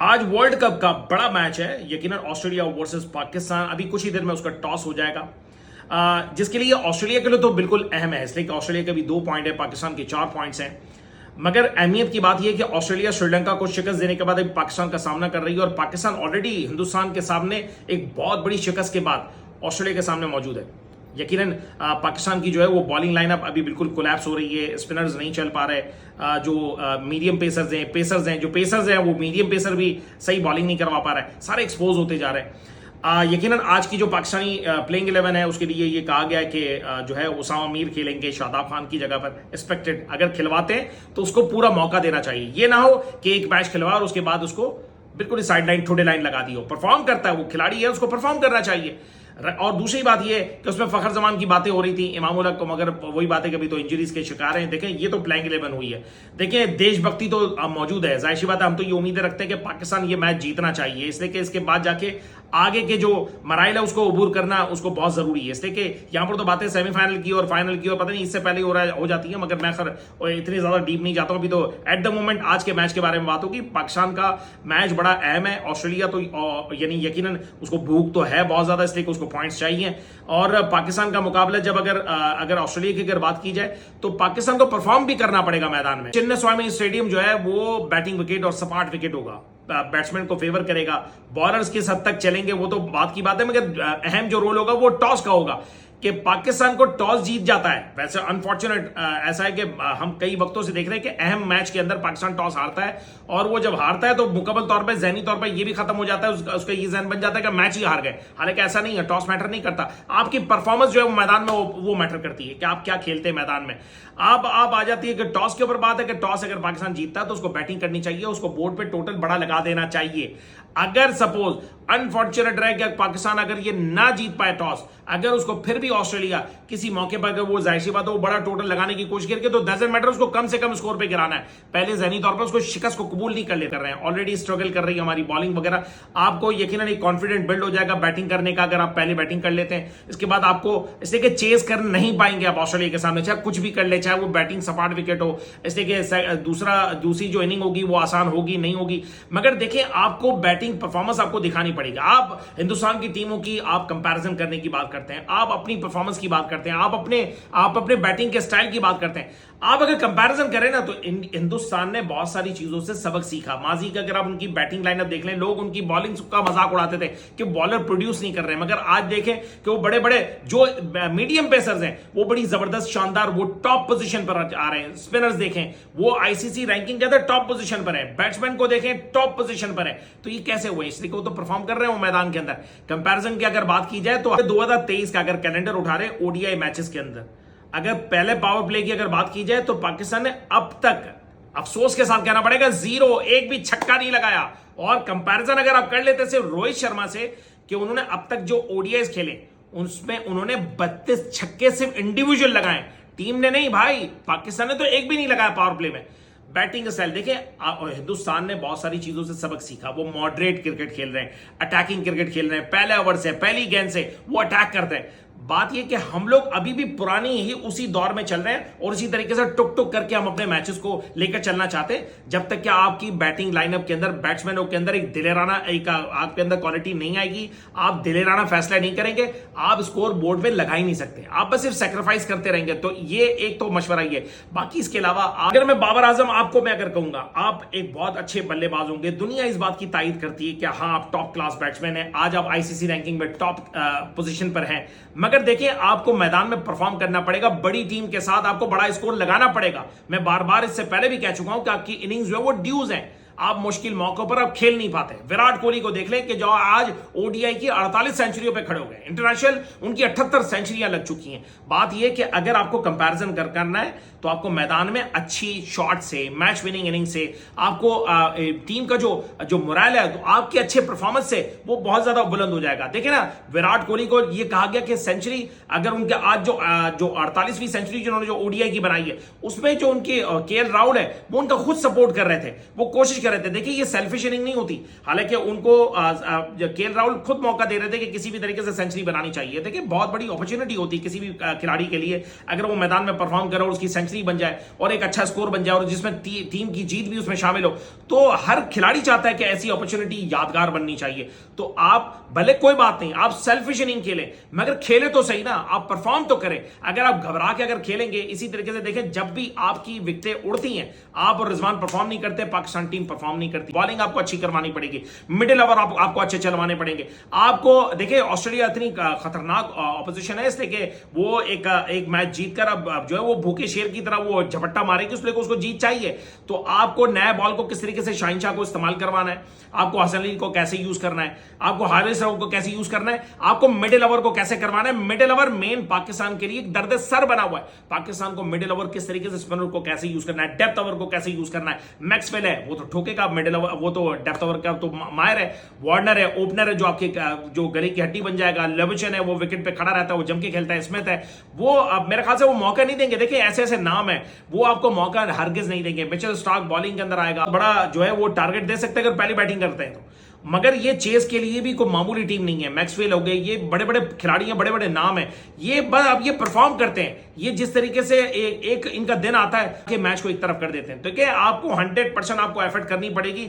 आज world cup का बड़ा मैच है, यकीनन ऑस्ट्रेलिया वर्सेस पाकिस्तान। अभी कुछ ही देर में उसका टॉस हो जाएगा, जिसके लिए ऑस्ट्रेलिया के लिए तो बिल्कुल अहम है, इसलिए कि ऑस्ट्रेलिया के भी 2 पॉइंट है, पाकिस्तान के 4 पॉइंट्स हैं। मगर अहमियत की बात यह है कि ऑस्ट्रेलिया श्रीलंका को शिकस्त देने के बाद अभी पाकिस्तान का सामना कर रही है, और पाकिस्तान ऑलरेडी हिंदुस्तान के सामने एक बहुत बड़ी शिकस्त के बाद ऑस्ट्रेलिया के सामने मौजूद है। यकीनन पाकिस्तान की जो है वो बॉलिंग लाइनअप अभी बिल्कुल कोलैप्स हो रही है, स्पिनर्स नहीं चल पा रहे, जो मीडियम पेसर्स हैं वो मीडियम पेसर भी सही बॉलिंग नहीं करवा पा रहे, सारे एक्सपोज होते जा रहे हैं। यकीनन आज की जो पाकिस्तानी प्लेइंग 11 है उसके लिए ये कहा गया है कि जो है उसामा मीर खेलेंगे शादाब खान की जगह पर, एक्सपेक्टेड। अगर खिलवाते हैं तो उसको पूरा मौका देना चाहिए, ये ना हो कि एक मैच खिलवा और उसके बाद उसको बिल्कुल ही साइड लाइन थोड़े लाइन लगा दी हो। परफॉर्म करता है वो खिलाड़ी है, उसको परफॉर्म करना चाहिए। और दूसरी बात ये कि उसमें फखर जमान की बातें हो रही थी, इमाम उल हक को, मगर वही बातें कभी तो इंजरीज के शिकार हैं। देखें ये तो प्लेइंग 11 हुई है, देखें देशभक्ति तो मौजूद है, जाहिर सी बात है। हम तो ये उम्मीदें रखते हैं कि पाकिस्तान ये मैच जीतना चाहिए, इसलिए कि इसके बाद जाके आगे के जो मराइल है उसको अबूर करना उसको बहुत जरूरी है। इसलिए कि यहाँ पर तो बातें सेमीफाइनल की और फाइनल की और पता नहीं इससे पहले हो जाती है, मगर मैं खैर इतनी ज्यादा डीप नहीं जाता हूँ। अभी तो एट द मोमेंट आज के मैच के बारे में बात होगी। पाकिस्तान का मैच बड़ा अहम है, ऑस्ट्रेलिया तो यानी यकीनन उसको भूख तो है बहुत ज्यादा, इसलिए कि उसको पॉइंट्स चाहिए। और पाकिस्तान का मुकाबला जब अगर ऑस्ट्रेलिया की अगर बात की जाए तो पाकिस्तान को परफॉर्म भी करना पड़ेगा मैदान में। चिन्नास्वामी स्टेडियम जो है वो बैटिंग विकेट और सपाट विकेट होगा, बैट्समैन को फेवर करेगा, बॉलर्स किस हद तक चलेंगे वो तो बात की बात है, मगर अहम जो रोल होगा वो टॉस का होगा कि पाकिस्तान को टॉस जीत जाता है। वैसे अनफॉर्चुनेट ऐसा है कि हम कई वक्तों से देख रहे हैं कि अहम मैच के अंदर पाकिस्तान टॉस हारता है, और वो जब हारता है तो मुकम्मल तौर पे जहनी तौर पे ये भी खत्म हो जाता है, उसका ये जहन बन जाता है कि मैच ही हार गए। हालांकि ऐसा नहीं है, टॉस मैटर नहीं करता, आपकी परफॉर्मेंस जो है वो मैदान में वो मैटर करती है कि आप क्या खेलते हैं मैदान में। आप आ जाती है कि टॉस के ऊपर बात है कि टॉस अगर पाकिस्तान जीतता है तो उसको बैटिंग करनी चाहिए, उसको बोर्ड पे टोटल बड़ा लगा देना चाहिए। अगर सपोज अनफॉर्चुनेट रहे कि पाकिस्तान अगर ये ना जीत पाए टॉस, अगर उसको फिर भी ऑस्ट्रेलिया किसी मौके पर अगर वो जाहिर सी बात है वो बड़ा टोटल लगाने की कोशिश करके, तो डजंट मैटर, उसको कम से कम स्कोर पे गिराना है। पहले जहनी तौर पर उसको शिकस्त को कबूल नहीं कर रहे हैं, ऑलरेडी स्ट्रगल कर रही है हमारी बॉलिंग वगैरह। आपको यकीनन एक कॉन्फिडेंट बिल्ड हो जाएगा बैटिंग करने का अगर आप पहले बैटिंग कर लेते हैं। इसके बाद आपको इसलिए कि चेस कर नहीं पाएंगे आप ऑस्ट्रेलिया के सामने, चाहे कुछ भी कर ले, चाहे वो बैटिंग सपाट विकेट हो, इसलिए कि दूसरी जो इनिंग होगी वो आसान होगी नहीं होगी। मगर देखिए आपको बैटिंग परफॉर्मेंस आपको दिखानी पड़ेगी। आप हिंदुस्तान की टीमों की आप कंपैरिजन करने की बात करते हैं, आप अपनी परफॉर्मेंस की बात करते हैं, आप अपने बैटिंग के स्टाइल की बात करते हैं। आप अगर कंपैरिजन करें ना तो हिंदुस्तान ने बहुत सारी चीजों से सबक सीखा। माजी का अगर आप उनकी बैटिंग लाइनअप देख लें, लोग उनकी बॉलिंग का मजाक उड़ाते थे कि बॉलर प्रोड्यूस नहीं कर रहे हैं, मगर आज देखें कि वो बड़े बड़े जो मीडियम पेसर्स हैं वो बड़ी जबरदस्त शानदार वो टॉप पोजीशन पर आ रहे हैं। स्पिनर्स देखें वो आईसीसी रैंकिंग के अंदर टॉप पोजीशन पर है, बैट्समैन को देखें टॉप पोजीशन पर है। तो ये कैसे हुए? इसलिए वो तो परफॉर्म कर रहे हैं वो मैदान के अंदर। कंपैरिजन की अगर बात की जाए तो 2023 का अगर कैलेंडर उठा रहे ओडीआई मैचेस के अंदर, अगर पहले पावर प्ले की अगर बात की जाए तो पाकिस्तान ने अब तक अफसोस के साथ कहना पड़ेगा 0, एक भी छक्का नहीं लगाया। और कंपैरिजन अगर आप कर लेते सिर्फ रोहित शर्मा से कि उन्होंने अब तक जो ओडीआई खेले उसमें उन्होंने 32 छक्के सिर्फ इंडिविजुअल लगाए, टीम ने नहीं भाई, पाकिस्तान ने तो एक भी नहीं लगाया पावर प्ले में। बैटिंग स्टाइल देखिए, हिंदुस्तान ने बहुत सारी चीजों से सबक सीखा। वो मॉडरेट क्रिकेट खेल रहे हैं, अटैकिंग क्रिकेट खेल रहे हैं, पहले ओवर से पहली गेंद से वो अटैक करते हैं। बात यह कि हम लोग अभी भी पुरानी ही उसी दौर में चल रहे हैं और इसी तरीके से टुक टुक करके हम अपने मैचेस को लेकर चलना चाहते हैं। जब तक कि आपकी बैटिंग लाइनअप के अंदर बैट्समैनों के अंदर एक दिलेराना आपके अंदर क्वालिटी नहीं आएगी, आप दिलेराना फैसला नहीं करेंगे, आप स्कोर बोर्ड पे लगा ही नहीं सकते, आप बस सिर्फ सेक्रीफाइस करते रहेंगे। तो ये एक तो मशवरा ही है। बाकी इसके अलावा अगर मैं बाबर आजम आपको मैं अगर कहूंगा आप एक बहुत अच्छे बल्लेबाज होंगे, दुनिया इस बात की तायद करती है कि हाँ आप टॉप क्लास बैट्समैन है, आज आप आईसीसी रैंकिंग में टॉप पोजीशन पर हैं। मगर देखिए आपको मैदान में परफॉर्म करना पड़ेगा, बड़ी टीम के साथ आपको बड़ा स्कोर लगाना पड़ेगा। मैं बार बार इससे पहले भी कह चुका हूं कि आपकी इनिंग्स जो है वो ड्यूज हैं, आप मुश्किल मौकों पर आप खेल नहीं पाते। विराट कोहली को देख लें कि जो आज ओडीआई की 48 सेंचुरियों पे खड़े हो गए, इंटरनेशनल उनकी 78 सेंचुरियां लग चुकी हैं। बात यह कि अगर आपको कंपैरिजन करना है तो आपको मैदान में अच्छी शॉट से, मैच विनिंग इनिंग से, आपको टीम का जो मोरल है तो आपके अच्छे परफॉर्मेंस से वो बहुत ज्यादा बुलंद हो जाएगा। देखिए ना, विराट कोहली को यह कहा गया कि सेंचुरी अगर उनके आज जो 48वीं सेंचुरी जिन्होंने जो ओडीआई की बनाई है उसमें जो उनके केएल राहुल है वो उनका खुद सपोर्ट कर रहे थे, वो कोशिश कर रहे थे। देखिए ये सेल्फिश इनिंग नहीं होती, हालांकि उनको केएल राहुल खुद मौका दे रहे थे कि किसी भी तरीके से सेंचुरी बनानी चाहिए। देखिए बहुत बड़ी अपॉर्चुनिटी होती है किसी भी खिलाड़ी के लिए, अगर वो मैदान में परफॉर्म करे और उसकी सेंचुरी बन जाए और एक अच्छा स्कोर बन जाए और जिसमें टीम की जीत भी उसमें शामिल हो, तो हर खिलाड़ी चाहता है कि ऐसी अपॉर्चुनिटी यादगार बननी चाहिए। तो आप भले कोई बात नहीं, आप सेल्फिश इनिंग खेलें, मगर खेले तो सही ना, आप परफॉर्म तो करें। अगर आप घबरा के अगर खेलेंगे इसी तरीके से, देखें जब भी आपकी विकेटें उड़ती हैं, आप और रिजवान परफॉर्म नहीं करते, पाकिस्तान टीम परफॉर्म नहीं करती। बॉलिंग आपको अच्छी करवानी पड़ेगी, मिडिल ओवर आपको अच्छे चलवाने पड़ेंगे आपको। देखिए ऑस्ट्रेलिया इतनी खतरनाक ऑपोजिशन है, इसलिए कि वो एक मैच जीतकर अब जो है वो भूखे शेर की तरह वो झपट्टा मारेगी, इसलिए उसको जीत चाहिए। तो आपको नए बॉल को किस तरीके से शाहिनशाह को इस्तेमाल करवाना है, आपको हसन अली को कैसे यूज करना है, आपको हारिस राउफ को कैसे यूज करना है, आपको मिडिल ओवर को कैसे करवाना है। मिडिल ओवर मेन पाकिस्तान के लिए एक दर्द सर बना हुआ है। पाकिस्तान को मिडिल ओवर किस तरीके से स्पिनर को कैसे यूज करना है, डेप्थ ओवर को कैसे यूज करना है। मैक्सवेल है वो तो ठोकेगा मिडिल ओवर, वो तो डेप्थ ओवर का तो माहिर है। वार्नर है, ओपनर है जो आपके जो गले की हड्डी बन जाएगा। लेविशन है वो विकेट पे खड़ा रहता है, वो जम के खेलता है। स्मिथ है वो मेरे ख्याल से वो मौका नहीं देंगे। देखिए ऐसे ऐसे नाम है, वो आपको मौका हरगिज नहीं देंगे। मिचेल स्टार्क बॉलिंग के अंदर आएगा, बड़ा जो है वो टारगेट दे सकते हैं अगर पहली बैटिंग करते हैं तो, मगर ये चेस के लिए भी कोई मामूली टीम नहीं है। मैक्सवेल हो गए, ये बड़े बड़े खिलाड़ी हैं, बड़े बड़े नाम हैं, ये बस अब ये परफॉर्म करते हैं। ये जिस तरीके से एक इनका दिन आता है कि मैच को एक तरफ कर देते हैं। तो क्या आपको 100% आपको एफर्ट करनी पड़ेगी,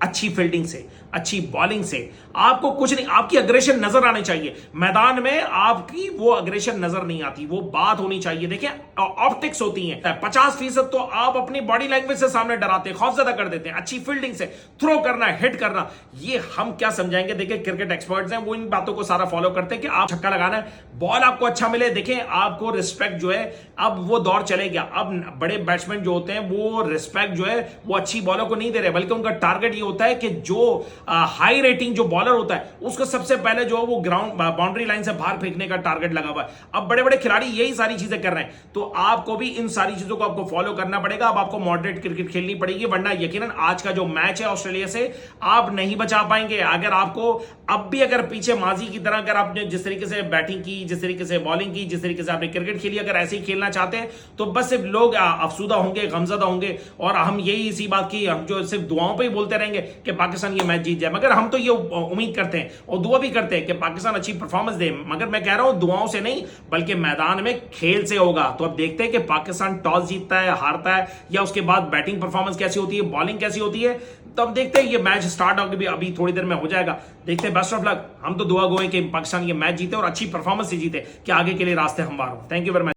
अच्छी फील्डिंग से, अच्छी बॉलिंग से। आपको कुछ नहीं, आपकी अग्रेशन नजर आनी चाहिए मैदान में, आपकी वो अग्रेशन नजर नहीं आती, वो बात होनी चाहिए। देखिए ऑप्टिक्स होती हैं, 50% तो आप अपनी बॉडी लैंग्वेज से सामने डराते हैं, खौफजदा कर देते हैं। अच्छी फील्डिंग से थ्रो करना, हिट करना, ये हम क्या समझाएंगे। देखिए क्रिकेट एक्सपर्ट्स हैं, वो इन बातों को सारा फॉलो करते हैं कि आप छक्का लगाना है, बॉल आपको अच्छा मिले। देखें आपको रिस्पेक्ट जो है, अब वो दौर चले गया। अब बड़े बैट्समैन जो होते हैं वो रिस्पेक्ट जो है वो अच्छी बॉलर को नहीं दे रहे, बल्कि उनका टारगेट ये होता है कि जो हाई रेटिंग जो बॉलर होता है उसको सबसे पहले जो वो ग्राउंड बाउंड्री लाइन से बाहर फेंकने का टारगेट लगा हुआ है। अब बड़े बड़े खिलाड़ी यही सारी चीजें कर रहे हैं, तो आपको भी इन सारी चीजों को आपको फॉलो करना पड़ेगा। अब आपको मॉडरेट क्रिकेट खेलनी पड़ेगी, वरना यकीनन आज का जो मैच है ऑस्ट्रेलिया से आप नहीं बचा पाएंगे। अगर आपको अब भी अगर पीछे माजी की तरह अगर आपने जिस तरीके से बैटिंग की, जिस तरीके से बॉलिंग की, जिस तरीके से आपने क्रिकेट खेली, अगर ऐसे ही खेलना चाहते हैं तो बस सिर्फ लोग अफसुदा होंगे, गमजदा होंगे, और हम यही इसी बात की हम जो सिर्फ दुआओं पे ही बोलते रहेंगे कि पाकिस्तान ये मैच जीत जाए। मगर हम तो ये उम्मीद करते हैं और दुआ भी करते हैं कि पाकिस्तान अच्छी परफॉर्मेंस दे, मगर मैं कह रहा हूं दुआओं से नहीं बल्कि मैदान में खेल से होगा। तो अब देखते हैं कि पाकिस्तान टॉस जीतता है, हारता है, या उसके बाद बैटिंग परफॉर्मेंस कैसी होती है, बॉलिंग कैसी होती है। तो अब देखते हैं, ये मैच स्टार्ट होकर भी अभी थोड़ी देर में हो जाएगा। देखते हैं, बेस्ट ऑफ लक। हम तो दुआ गो हैं कि पाकिस्तान ये मैच जीते और अच्छी परफॉर्मेंस से जीते कि आगे के लिए रास्ते हमवार हो। Thank you very much.